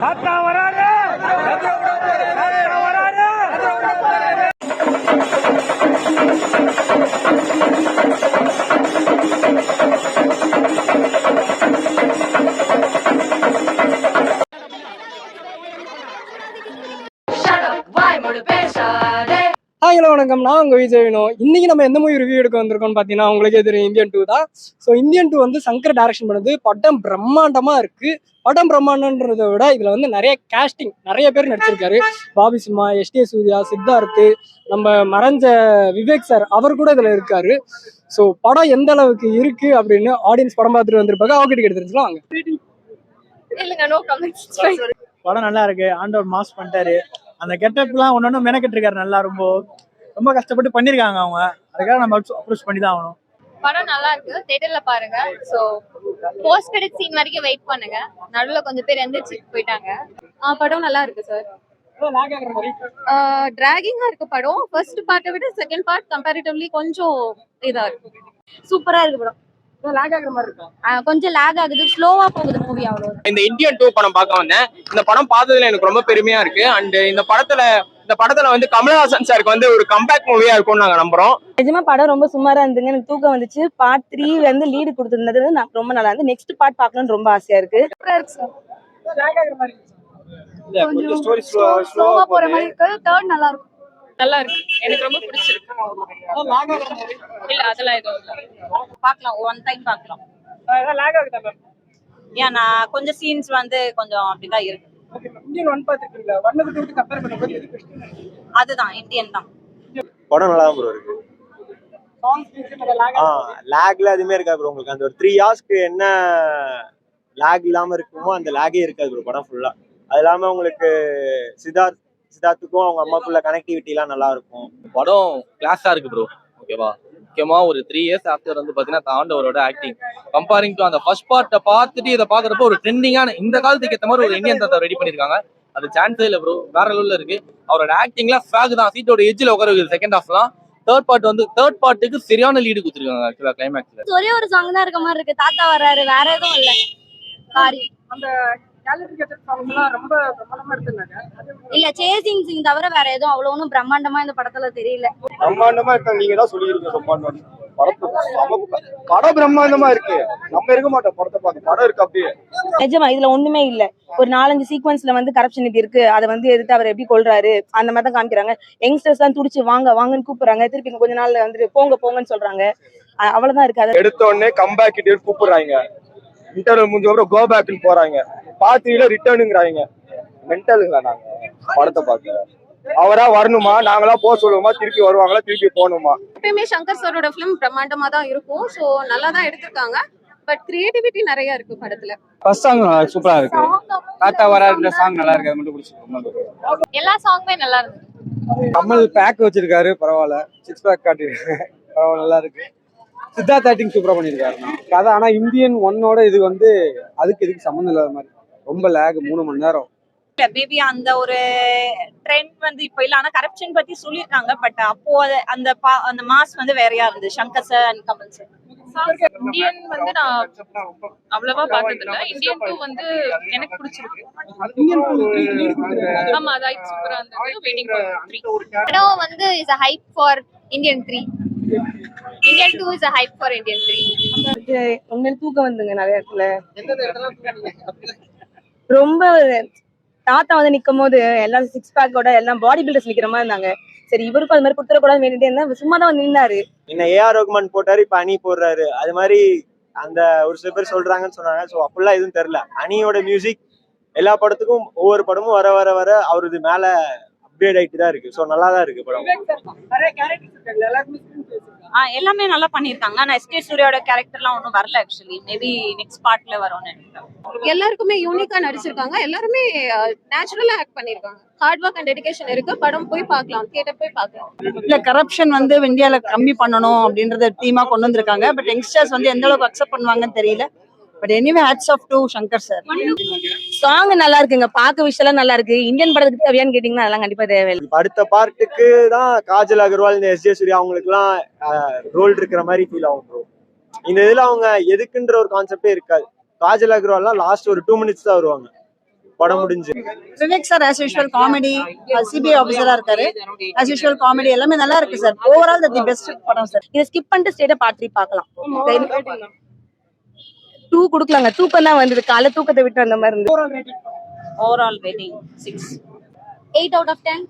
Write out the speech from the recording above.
Hello வணக்கம், நான் உங்க விஜய் வினோ. இன்னைக்கு நம்ம எந்த மூவி ரிவ்யூ எடுக்க வந்திருக்கோம்னு பார்த்தீங்கன்னா உங்களுக்கே தெரியும், இந்தியன் 2 தான். ஸோ இந்தியன் 2 வந்து சங்கர் டைரக்ஷன் பண்ணது. படம் பிரம்மாண்டமா இருக்கு. படம் பிரம்மாண்டன்றதை விட இதுல வந்து நிறைய கேஸ்டிங், நிறைய பேர் நடிச்சிருக்காரு. பாபி சிம்மா, எஸ்டி சூர்யா, சித்தார்த்து, நம்ம மறைஞ்ச விவேக் சார் அவர் கூட இதுல இருக்காரு. ஸோ படம் எந்த அளவுக்கு இருக்கு அப்படின்னு ஆடியன்ஸ் படம் பார்த்துட்டு வந்திருப்பாங்க. அவங்க எடுத்துருக்கலாம் வாங்க. படம் நல்லா இருக்கு. ஆண்டவர் மாஸ் பண்ணிட்டாரு. அந்த கெட்டப்லாம் ஒன்னொன்னு மெனக்கெட்டு இருக்காரு. நல்லா ரொம்ப ரொம்ப கஷ்டப்பட்டு பண்ணிருக்காங்க அவங்க. அதுக்காக நம்ம அப்ரோச் பண்ணி தான் ஆகணும். படம் நல்லா இருக்கு, தியேட்டர்ல பாருங்க. சோ போஸ்ட் கிரெடிட் சீன் வரைக்கும் வெயிட் பண்ணுங்க. நடுவுல கொஞ்சம் பேர் எந்திரிச்சு போயிட்டாங்க. படம் நல்லா இருக்கு சார். டிராகிங்கா இருக்கு படம். ஃபர்ஸ்ட் பார்ட்டை விட செகண்ட் பார்ட் கம்பேரிட்டிவ்லி கொஞ்சம் இதா இருக்கு. சூப்பரா இருக்கு படம். கொஞ்சம் லேக் ஆகுது, ஸ்லோவா போகுது மூவி. அவ்வளவு. இந்த இந்தியன் 2 படம் பார்க்க வந்தேன். இந்த படம் பார்த்ததுல எனக்கு ரொம்ப பெருமையா இருக்கு. அண்ட் இந்த படத்துல வந்து கமலஹாசன் சாருக்கு வந்து ஒரு கம்பேக் மூவியா இருக்கும்னு நாங்க நம்புறோம். நிஜமா படம் ரொம்ப சுமாரா இருந்துங்க. எனக்கு தூக்கம் வந்துச்சு. பார்ட் 3 வந்து லீடு கொடுத்திருந்தது ரொம்ப நல்லா இருந்து. நெக்ஸ்ட் பார்ட் பார்க்கணும்னு ரொம்ப ஆசையா இருக்கு. கொஞ்சம் ஸ்டோரி ஸ்லோவா போற மாதிரி இருக்கு. தேர்ட் நல்லா இருக்கு. நல்லா இருக்கு, எனக்கு ரொம்ப பிடிச்சிருக்கு. இல்ல அதெல்லாம் எதுவும் பார்க்கலாம், ஒன் டைம் பார்க்கலாம். ஏன்னா கொஞ்சம் சீன்ஸ் வந்து கொஞ்சம் அப்படிதான் இருக்கு. அதுதான் இந்தியன் தான். படம் நல்லா தான் இருக்கு. லேக்ல எதுவுமே இருக்காது ப்ரோ. உங்களுக்கு அந்த ஒரு 3 ஹார்ஸ்க்கு என்ன லேக் இல்லாம இருக்குமோ அந்த லேகே இருக்காது ப்ரோ படம் ஃபுல்லா. அது இல்லாம உங்களுக்கு சித்தார்த்துக்கும் அவங்க அம்மாக்குள்ள கனெக்டிவிட்டி எல்லாம் நல்லா இருக்கும். படம் கிளாஸா இருக்கு ப்ரோ. ஓகேவா, முக்கியமா ஒரு 3 இயர்ஸ் ஆஃப்டர் வந்து பாத்தீங்கன்னா தாண்டவரோட ஆக்டிங் கம்பேரிங் டு அந்த ஃபர்ஸ்ட் பார்ட்டை பார்த்துட்டு இதை பாக்குறப்போ ஒரு ட்ரெண்டிங்கான இந்த காலத்துக்கு ஏற்ற மாதிரி ஒரு இந்தியன் தாத்தா ரெடி பண்ணிருக்காங்க. அது சான்ஸே இல்லை ப்ரோ, வேற லெவல்ல இருக்கு. அவரோட ஆக்டிங்லாம் ஃபேக் தான். சீட்டோட எட்ஜில் உட்கார வைக்குது செகண்ட் ஹாஃப்லாம். தேர்ட் பார்ட்டுக்கு சரியான லீடு கொடுத்துருக்காங்க. ஆக்சுவலா கிளைமேக்ஸ்ல ஒரே ஒரு சாங் தான் இருக்க மாதிரி இருக்கு. தாத்தா வராரு, வேற எதுவும் இல்ல. சாரி, அந்த ரொம்ப பிரம்மாண்டமா எடுத்துருந்தாங்க. இல்ல சேசிங் சீன் தவிர வேற எதுவும் அவ்வளவு ஒன்றும் பிரம்மாண்டமா இந்த படத்துல தெரியல. பிரம்மாண்டமா இருக்க நீங்க தான் சொல்லிருக்கீங்க. படம் பிரம்மாண்டமா இருக்கு. நம்ம இருக்க மாட்டோம் படத்தை பார்க்க. படம் இருக்கு அப்படியே. நிஜமா இதுல ஒண்ணுமே இல்ல. ஒரு 4-5 சீக்வன்ஸ்ல வந்து கரப்ஷன் இப்படி இருக்கு. அதை வந்து எதிர்த்து அவர் எப்படி கொள்றாரு அந்த மாதிரி தான் காமிக்கிறாங்க. யங்ஸ்டர்ஸ் தான் துடிச்சு வாங்க வாங்கன்னு கூப்பிடுறாங்க. திருப்பி கொஞ்ச நாள்ல வந்துட்டு போங்க போங்கன்னு சொல்றாங்க. அவ்வளவுதான் இருக்கு. எடுத்த உடனே கம்பேக் கூப்பிடுறாங்க. இன்டர்வல் முடிஞ்ச அப்புறம் கோ பேக்னு போறாங்க. பாத்தியில ரிட்டர்னுங்கிறாங்க. மென்டலுங்களா நாங்க படத்தை பார்க்க? அவரா வரணுமா, நாங்களா போக சொல்லுவோமா, திருப்பி வருவாங்களா, திருப்பி போகணுமா? எப்பயுமே சங்கர் சாரோட பிலிம் பிரம்மாண்டமா தான் இருக்கும். சோ நல்லா தான் எடுத்திருக்காங்க. பட் கிரியேட்டிவிட்டி நிறைய இருக்கு படத்துல. ஃபர்ஸ்ட் சாங் சூப்பரா இருக்கு. தாத்தா வராருன்ற சாங் நல்லா இருக்கு. அது மட்டும் பிடிச்சிருக்கு. எல்லா சாங்குமே நல்லா இருக்கு. கமல் பேக் வச்சிருக்காரு, பரவாயில்ல. 6 பேக் காட்டி பரவாயில்ல, நல்லா இருக்கு. சித்தார்த் ஆக்டிங் சூப்பரா பண்ணிருக்காரு. கதை ஆனா இந்தியன் 1ஓட இது வந்து இதுக்கு சம்மந்தம் இல்லாத மாதிரி. ரொம்ப லேக், 3 மணி நேரம். மேபி அந்த ஒரு ட்ரெண்ட் வந்து இப்ப இல்ல. ஆனா கரப்ஷன் பத்தி சொல்லிருக்காங்க. பட் அப்போ அந்த மாஸ் வந்து வேறையா இருந்தது. Shankar sir and Kamal sir. Indian வந்து நான் அவ்வளவா பார்த்தது இல்ல. இந்தியன் 2 வந்து எனக்கு பிடிச்சிருக்கு. ஆமா, அது சூப்பரா இருந்தது. Waiting for 3. படம் வந்து is a hype for Indian 3. Indian 2 is a hype for Indian 3. உண்மையில தூக்கம் வந்துங்க நிறைய இடத்துல. ரொம்ப தாத்தா வந்து நிக்கும் போது எல்லாம் 6 பேக்கோட எல்லாம் பாடி பில்டர்ஸ் நிக்கிற மாதிரி இருந்தாங்க. சரி இவருக்கும் அது மாதிரி கொடுத்துடக்கூடாது வேண்டிட்டே இருந்தா சும்மா தான் வந்து நின்னாரு. இன்னும் ஏஆர் ரகுமான் போட்டாரு, இப்ப அணி போடுறாரு. அது மாதிரி அந்த ஒரு சில பேர் சொல்றாங்கன்னு சொன்னாங்க. ஸோ அப்படிலாம் எதுவும் தெரியல. அணியோட மியூசிக் எல்லா படத்துக்கும் ஒவ்வொரு படமும் வர வர வர அவரது மேல அப்டேட் ஆயிட்டு தான் இருக்கு. ஸோ நல்லா தான் இருக்கு படம். எல்லாமே நல்லா பண்ணிருக்காங்க. ஆனா எஸ்டி சூர்யாவோட கேரக்டர்லாம் ஒன்றும் வரல. ஆக்சுவலி மேபி நெக்ஸ்ட் பார்ட்ல வரும்னு நினைக்கிறேன். எல்லாருக்குமே யூனிக்கா நடிச்சிருக்காங்க. எல்லாருமே நேச்சுரலா ஆக்ட் பண்ணிருக்காங்க. ஹார்ட் ஒர்க் அண்ட் டெடிகேஷன் இருக்கு. படம் போய் பார்க்கலாம், தியேட்டர் போய் பார்க்கலாம். இல்ல கரப்ஷன் வந்து இந்தியால கம்மி பண்ணணும் அப்படின்றத தீமா கொண்டு வந்திருக்காங்க. பட் யங்ஸ்டர்ஸ் வந்து எந்த அளவுக்கு அக்செப்ட் பண்ணுவாங்கன்னு தெரியல. But anyway hats off to Shankar sir. Song நல்லா இருக்குங்க. பார்க்க விஷயம் நல்லா இருக்கு. இந்தியன் படத்துக்கு தேவையான்னு கேட்டீங்கன்னா அதெல்லாம் கண்டிப்பா தேவையில்லை. அடுத்த பார்ட்டுக்கு தான் காஜல் அகர்வால், இந்த எஸ்ஜே சூர்யா அவங்களுக்கு எல்லாம் ரோல் இருக்கிற மாதிரி ஃபீல் ஆகும் ப்ரோ. இந்த இதுல அவங்க எதுக்குன்ற ஒரு கான்செப்டே இருக்காது. காஜல் அகர்வால்லாம் லாஸ்ட் ஒரு 2 மினிட்ஸ் தான் வருவாங்க. படம் முடிஞ்சு. Vivek sir as usual comedy, CBI ஆஃபீஸரா இருக்காரு. ஆஸ் யூஷுவல் காமெடி எல்லாமே நல்லா இருக்கு சார். ஓவரால் தி பெஸ்ட் படம் சார். இதை ஸ்கிப் பண்ணிட்டு ஸ்டேட்டா பார்ட் 3 பார்க்கலாம். 2 கொடுக்கலாங்க. தூக்கம் தான் வந்தது, காலை தூக்கத்தை விட்டு அந்த மாதிரி இருந்து. Overall waiting 6. 8 out of 10.